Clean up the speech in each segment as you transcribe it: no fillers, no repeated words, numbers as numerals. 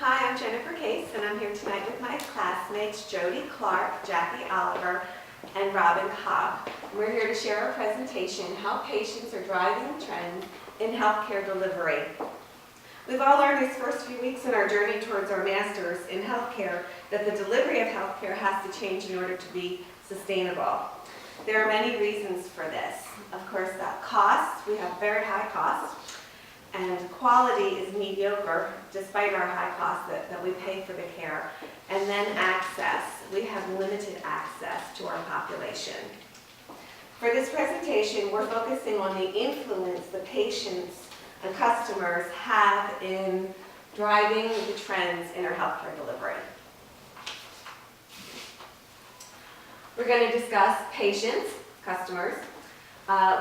Hi, I'm Jennifer Case, and I'm here tonight with my classmates Jodie Clark, Jackie Oliver, and Robyn Cobb. We're here to share our presentation, How Patients Are Driving Trends in Healthcare Delivery. We've all learned these first few weeks in our journey towards our masters in healthcare that the delivery of healthcare has to change in order to be sustainable. There are many reasons for this. Of course, that cost, we have very high costs. And quality is mediocre, despite our high costs that we pay for the care. And then access. We have limited access to our population. For this presentation, we're focusing on the influence the patients and customers have in driving the trends in our healthcare delivery. We're going to discuss patients, customers.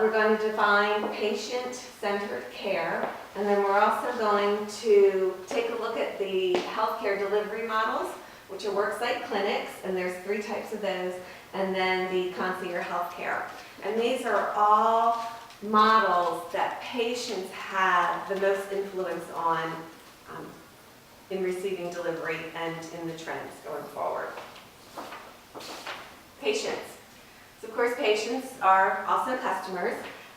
We're going to define patient-centered care, and then we're also going to take a look at the healthcare delivery models, which are worksite clinics, and there's 3 types of those, and then the concierge healthcare. And these are all models that patients have the most influence on in receiving delivery and in the trends going forward. Patients. So of course, patients are also customers,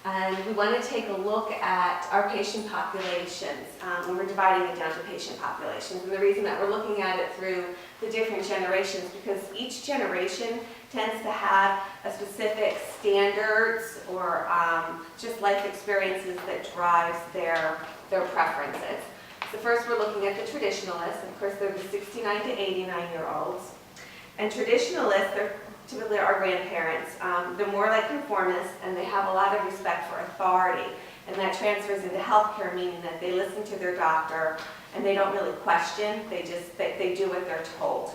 and we want to take a look at our patient populations when we're dividing it down to patient populations. And the reason that we're looking at it through the different generations, because each generation tends to have a specific standards or just life experiences that drives their preferences. So first we're looking at the traditionalists. Of course, they're the 69 to 89-year-olds. And traditionalists, they're typically our grandparents. They're more like conformists, and they have a lot of respect for authority. And that transfers into healthcare, meaning that they listen to their doctor and they don't really question, they do what they're told.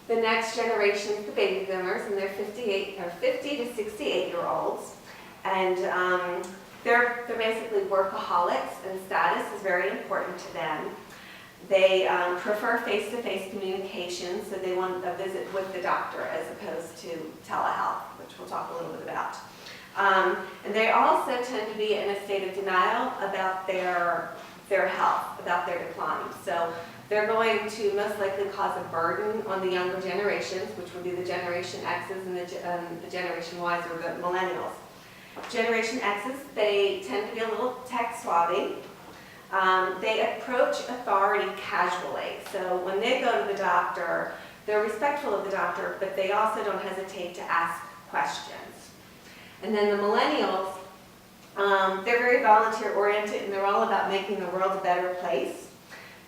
The next generation is the baby boomers, and they're 50 to 68-year-olds. And they're basically workaholics, and status is very important to them. They prefer face-to-face communication, so they want a visit with the doctor as opposed to telehealth, which we'll talk a little bit about. And they also tend to be in a state of denial about their health, about their decline. So they're going to most likely cause a burden on the younger generations, which would be the Generation X's and the Generation Y's, or the millennials. Generation X's, they tend to be a little tech-savvy. They approach authority casually. So when they go to the doctor, they're respectful of the doctor, but they also don't hesitate to ask questions. And then the millennials, they're very volunteer-oriented, and they're all about making the world a better place.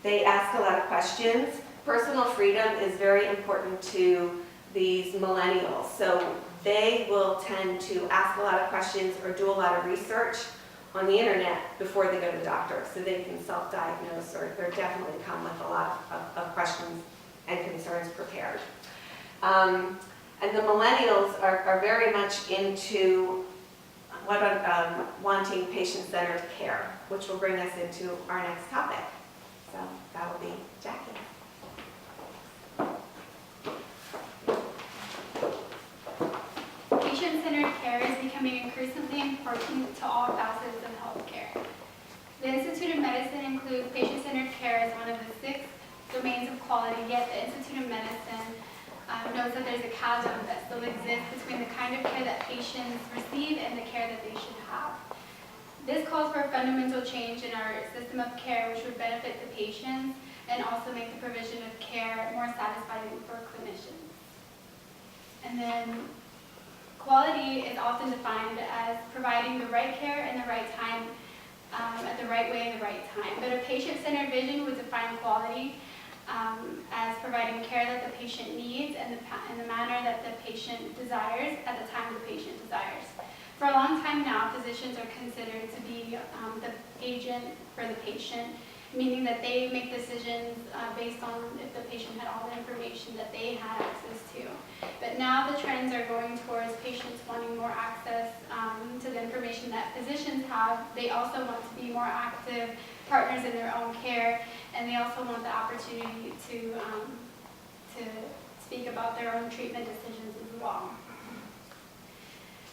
They ask a lot of questions. Personal freedom is very important to these millennials. So they will tend to ask a lot of questions or do a lot of research on the internet before they go to the doctor, so they can self-diagnose, or they're definitely come with a lot of questions and concerns prepared. And the millennials are very much into wanting patient-centered care, which will bring us into our next topic. So that will be Jackie. Patient-centered care is becoming increasingly important to all facets of healthcare. The Institute of Medicine includes patient-centered care as one of the 6 domains of quality, yet the Institute of Medicine knows that there's a chasm that still exists between the kind of care that patients receive and the care that they should have. This calls for a fundamental change in our system of care, which would benefit the patients and also make the provision of care more satisfying for clinicians. And then quality is often defined as providing the right care in the right time, at the right way in the right time. But a patient-centered vision would define quality as providing care that the patient needs and in the manner that the patient desires at the time the patient desires. For a long time now, physicians are considered to be the agent for the patient, meaning that they make decisions based on if the patient had all the information that they had access to. But now the trends are going towards patients wanting more access to the information that physicians have. They also want to be more active partners in their own care, and they also want the opportunity to speak about their own treatment decisions as well.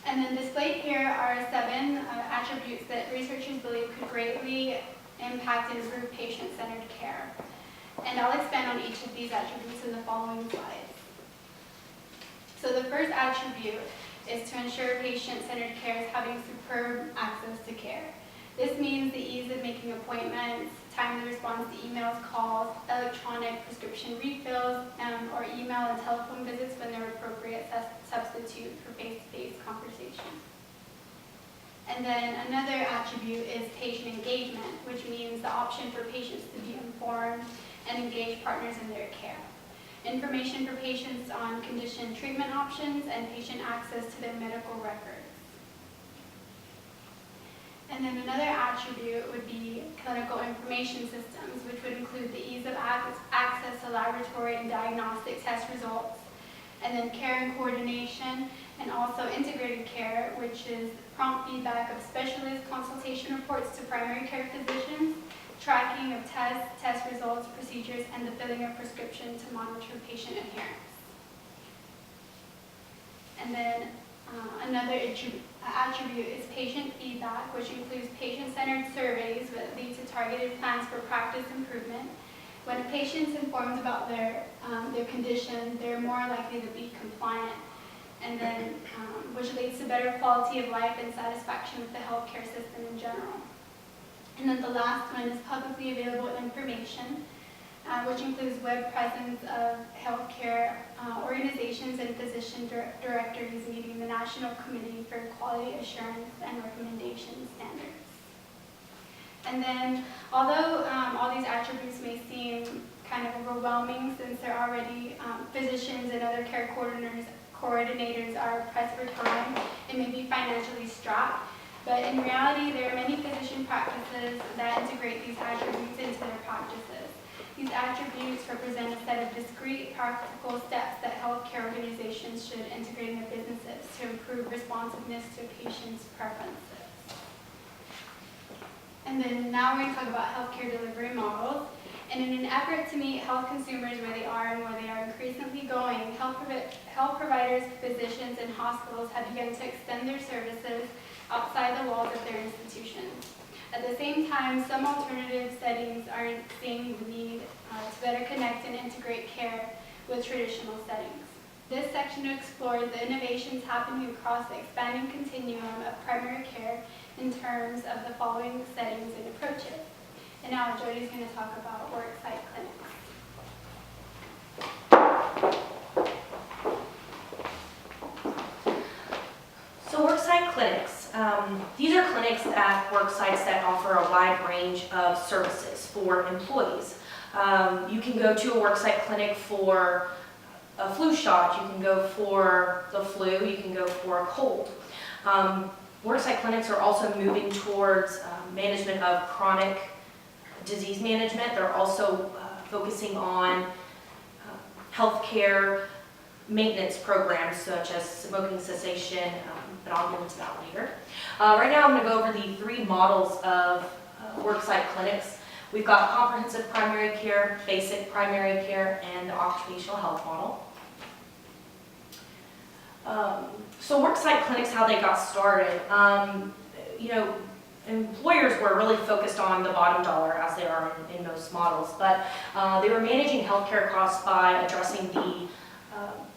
And then displayed here are 7 attributes that researchers believe could greatly impact and improve patient-centered care. And I'll expand on each of these attributes in the following slides. So the first attribute is to ensure patient-centered care is having superb access to care. This means the ease of making appointments, timely response to emails, calls, electronic prescription refills, or email and telephone visits when they're appropriate substitute for face-to-face conversation. And then another attribute is patient engagement, which means the option for patients to be informed and engage partners in their care. Information for patients on condition treatment options and patient access to their medical records. And then another attribute would be clinical information systems, which would include the ease of access to laboratory and diagnostic test results, and then care and coordination, and also integrated care, which is prompt feedback of specialist consultation reports to primary care physicians, tracking of tests, test results, procedures, and the filling of prescription to monitor patient adherence. And then another attribute is patient feedback, which includes patient-centered surveys that lead to targeted plans for practice improvement. When a patient's informed about their condition, they're more likely to be compliant, and then which leads to better quality of life and satisfaction with the healthcare system in general. And then the last one is publicly available information, which includes web presence of healthcare organizations and physician directories meeting the National Committee for Quality Assurance and Recommendation Standards. And then, although all these attributes may seem kind of overwhelming since they're already physicians and other care coordinators are pressed for time and may be financially strapped, but in reality, there are many physician practices that integrate these attributes into their practices. These attributes represent a set of discrete, practical steps that healthcare organizations should integrate in their businesses to improve responsiveness to patients' preferences. And then now we're going to talk about healthcare delivery models. And in an effort to meet health consumers where they are and where they are increasingly going, health providers, physicians, and hospitals have begun to extend their services outside the walls of their institutions. At the same time, some alternative settings are seeing the need to better connect and integrate care with traditional settings. This section explores the innovations happening across the expanding continuum of primary care in terms of the following settings and approaches. And now Jodie is going to talk about worksite clinics. So worksite clinics. These are clinics at work sites that offer a wide range of services for employees. You can go to a worksite clinic for a flu shot, you can go for the flu, you can go for a cold. Worksite clinics are also moving towards management of chronic disease management. They're also focusing on healthcare maintenance programs such as smoking cessation, but I'll get into that later. Right now I'm going to go over the three models of worksite clinics. We've got comprehensive primary care, basic primary care, and the occupational health model. So worksite clinics, how they got started, employers were really focused on the bottom dollar, as they are in most models, but they were managing healthcare costs by addressing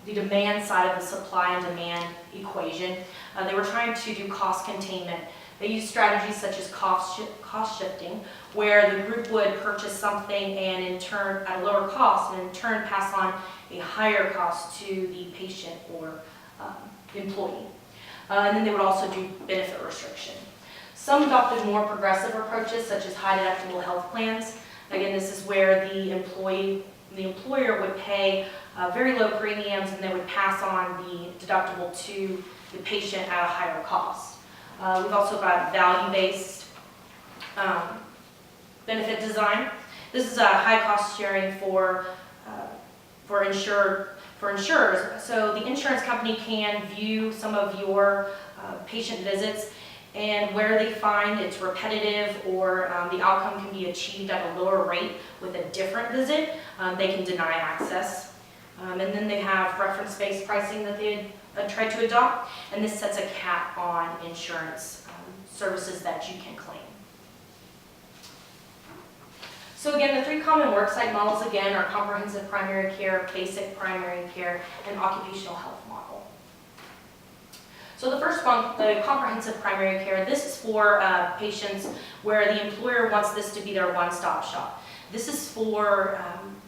the demand side of the supply and demand equation. They were trying to do cost containment. They used strategies such as cost shifting, where the group would purchase something and in turn at a lower cost, and in turn pass on a higher cost to the patient or employee. And then they would also do benefit restriction. Some adopted more progressive approaches, such as high deductible health plans. Again, this is where the employer would pay very low premiums, and they would pass on the deductible to the patient at a higher cost. We've also got value-based benefit design. This is a high cost sharing for insurers. So the insurance company can view some of your patient visits, and where they find it's repetitive or the outcome can be achieved at a lower rate with a different visit, they can deny access. And then they have reference-based pricing that they tried to adopt, and this sets a cap on insurance services that you can claim. So again, the three common worksite models again are comprehensive primary care, basic primary care, and occupational health model. So the first one, the comprehensive primary care, this is for patients where the employer wants this to be their one-stop shop. This is for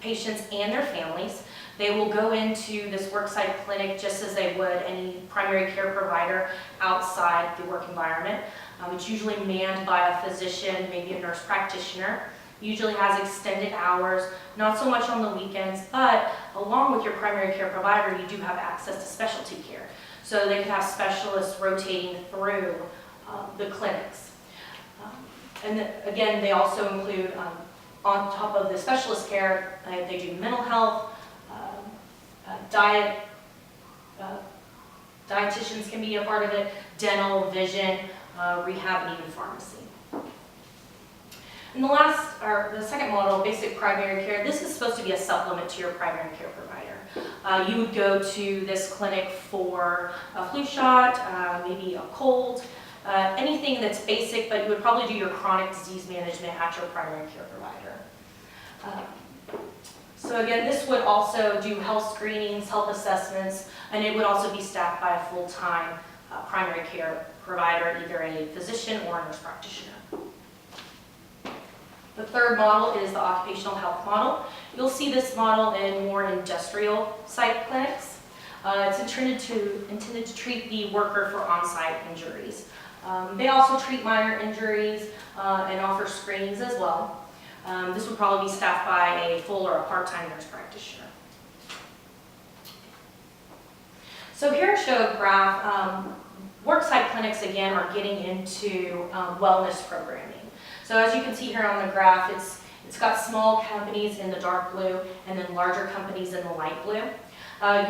patients and their families. They will go into this worksite clinic just as they would any primary care provider outside the work environment. It's usually manned by a physician, maybe a nurse practitioner. Usually has extended hours, not so much on the weekends, but along with your primary care provider, you do have access to specialty care. So they could have specialists rotating through the clinics. Again, they also include, on top of the specialist care, they do mental health, diet, dietitians can be a part of it, dental, vision, rehab, and even pharmacy. And the second model, basic primary care, this is supposed to be a supplement to your primary care provider. You would go to this clinic for a flu shot, maybe a cold, anything that's basic, but you would probably do your chronic disease management at your primary care provider. So again, this would also do health screenings, health assessments, and it would also be staffed by a full-time primary care provider, either a physician or a nurse practitioner. The third model is the occupational health model. You'll see this model in more industrial site clinics. It's intended to treat the worker for on-site injuries. They also treat minor injuries and offer screenings as well. This would probably be staffed by a full or a part-time nurse practitioner. So here I show a graph. Worksite clinics, again, are getting into wellness programming. So as you can see here on the graph, it's got small companies in the dark blue and then larger companies in the light blue.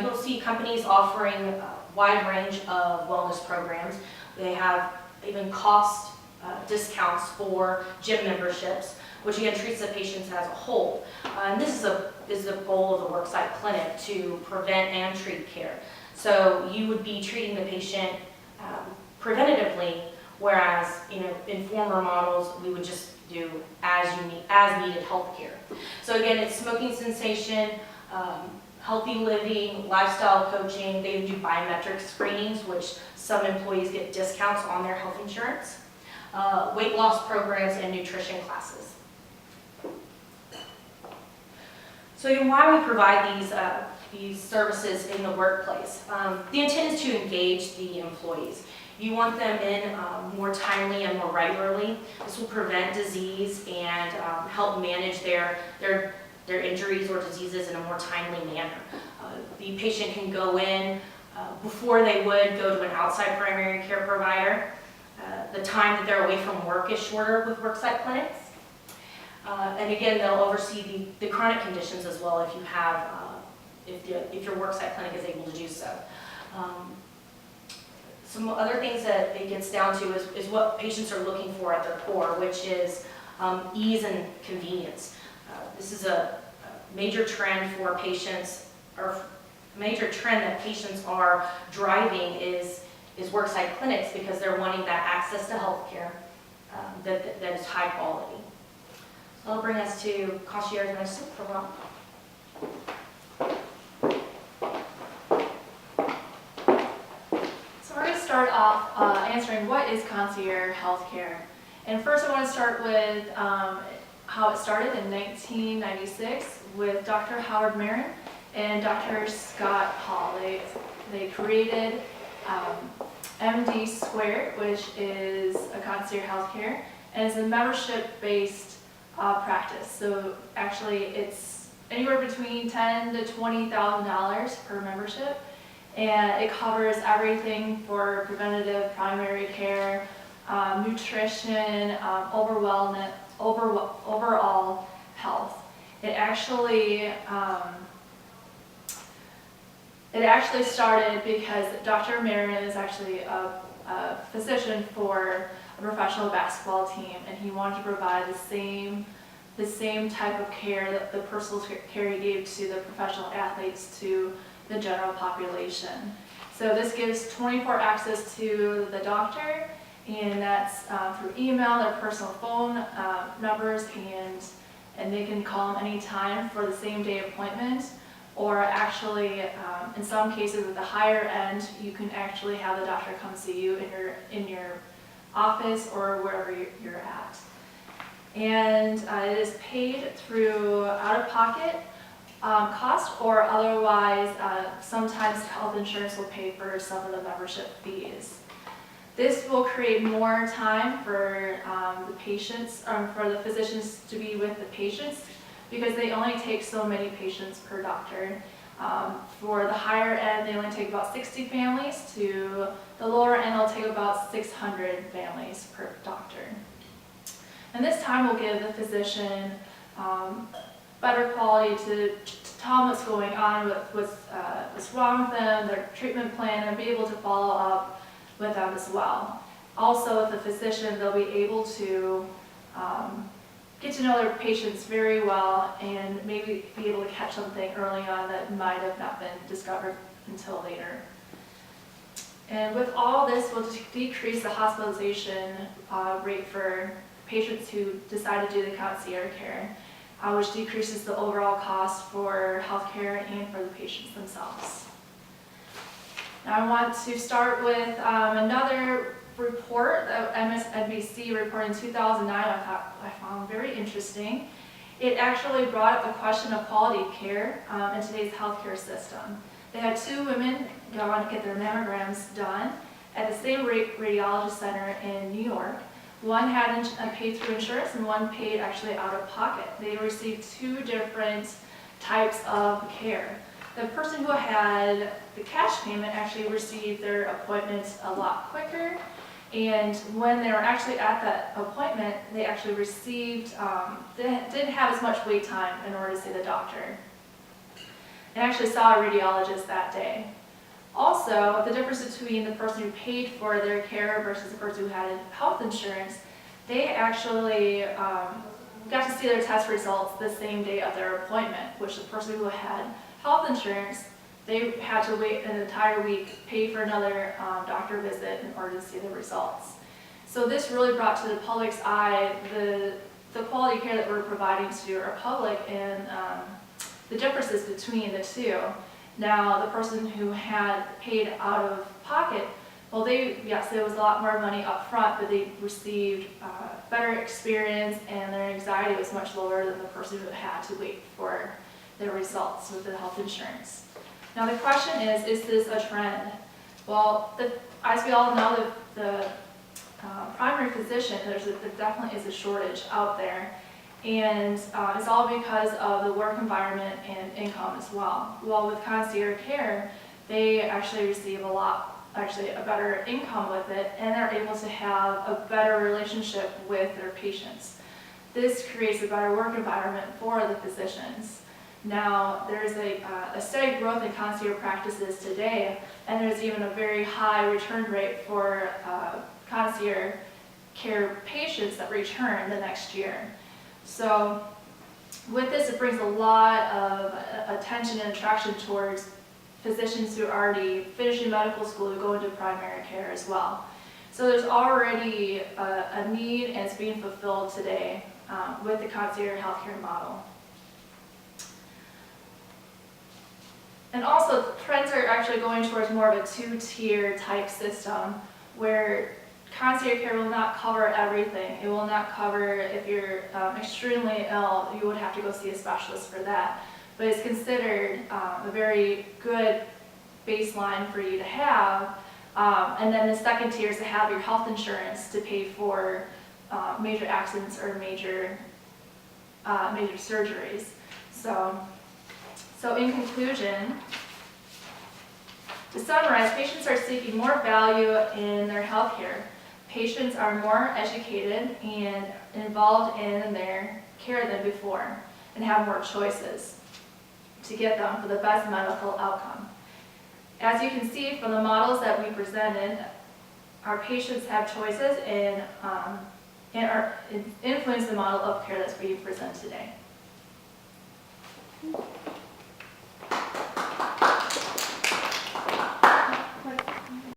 You'll see companies offering a wide range of wellness programs. They have even cost discounts for gym memberships, which again treats the patients as a whole. And this is the goal of the worksite clinic, to prevent and treat care. So you would be treating the patient preventatively, whereas in former models we would just do as needed health care. So again, it's smoking cessation, healthy living, lifestyle coaching. They do biometric screenings, which some employees get discounts on their health insurance, weight loss programs, and nutrition classes. So why we provide these services in the workplace. The intent is to engage the employees. You want them in more timely and more regularly. This will prevent disease and help manage their injuries or diseases in a more timely manner. The patient can go in before they would go to an outside primary care provider. The time that they're away from work is shorter with worksite clinics. And again, they'll oversee the chronic conditions as well if you have, if your worksite clinic is able to do so. Some other things that it gets down to is what patients are looking for at their core, which is ease and convenience. This is a major trend for patients, or major trend that patients are driving is worksite clinics, because they're wanting that access to health care that is high quality. So that'll bring us to concierge medicine for Rob. So we're going to start off answering what is concierge healthcare. And first I want to start with how it started in 1996 with Dr. Howard Marin and Dr. Scott Hall. They created MD Squared, which is a concierge healthcare, and it's a membership-based practice. So actually it's anywhere between $10,000 to $20,000 per membership, and it covers everything for preventative primary care, nutrition, overall health. It actually started because Dr. Marin is actually a physician for a professional basketball team, and he wanted to provide the same type of care, that the personal care he gave to the professional athletes, to the general population. So this gives 24 access to the doctor, and that's through email, their personal phone numbers, and and they can call them anytime for the same day appointment, or actually, in some cases at the higher end, you can actually have the doctor come see you in your office or wherever you're at. And it is paid through out-of-pocket cost, or otherwise, sometimes health insurance will pay for some of the membership fees. This will create more time for the patients, for the physicians to be with the patients, because they only take so many patients per doctor. For the higher end, they only take about 60 families. To the lower end, they'll take about 600 families per doctor. And this time will give the physician better quality to tell them what's going on, what's wrong with them, their treatment plan, and be able to follow up with them as well. Also, with the physician, they'll be able to get to know their patients very well and maybe be able to catch something early on that might have not been discovered until later. And with all this, we'll decrease the hospitalization rate for patients who decide to do the concierge care, which decreases the overall cost for healthcare and for the patients themselves. Now I want to start with another report that MSNBC reported in 2009 I found very interesting. It actually brought up the question of quality care in today's healthcare system. They had two women go on to get their mammograms done at the same radiology center in New York. One had paid through insurance and one paid actually out of pocket. They received two different types of care. The person who had the cash payment actually received their appointments a lot quicker, and when they were actually at that appointment, they actually received, they didn't have as much wait time in order to see the doctor, and actually saw a radiologist that day. Also, the difference between the person who paid for their care versus the person who had health insurance, they actually got to see their test results the same day of their appointment, which the person who had health insurance, they had to wait an entire week, pay for another doctor visit in order to see the results. So this really brought to the public's eye the quality care that we're providing to our public and the differences between the two. Now, the person who had paid out of pocket, well, yes, there was a lot more money up front, but they received better experience and their anxiety was much lower than the person who had to wait for their results with the health insurance. Now, the question is this a trend? Well, as we all know, the primary physician, there definitely is a shortage out there. And it's all because of the work environment and income as well. Well, with concierge care, they actually receive a better income with it, and they're able to have a better relationship with their patients. This creates a better work environment for the physicians. Now, there's a steady growth in concierge practices today, and there's even a very high return rate for concierge care patients that return the next year. So with this, it brings a lot of attention and attraction towards physicians who are already finishing medical school who go into primary care as well. So there's already a need, and it's being fulfilled today with the concierge healthcare model. And also, trends are actually going towards more of a two-tier type system where concierge care will not cover everything. It will not cover if you're extremely ill, you would have to go see a specialist for that. But it's considered a very good baseline for you to have. And then the second tier is to have your health insurance to pay for major accidents or major surgeries. So in conclusion, to summarize, patients are seeking more value in their health care. Patients are more educated and involved in their care than before and have more choices to get them for the best medical outcome. As you can see from the models that we presented, our patients have choices and influence the model of care that's being presented today.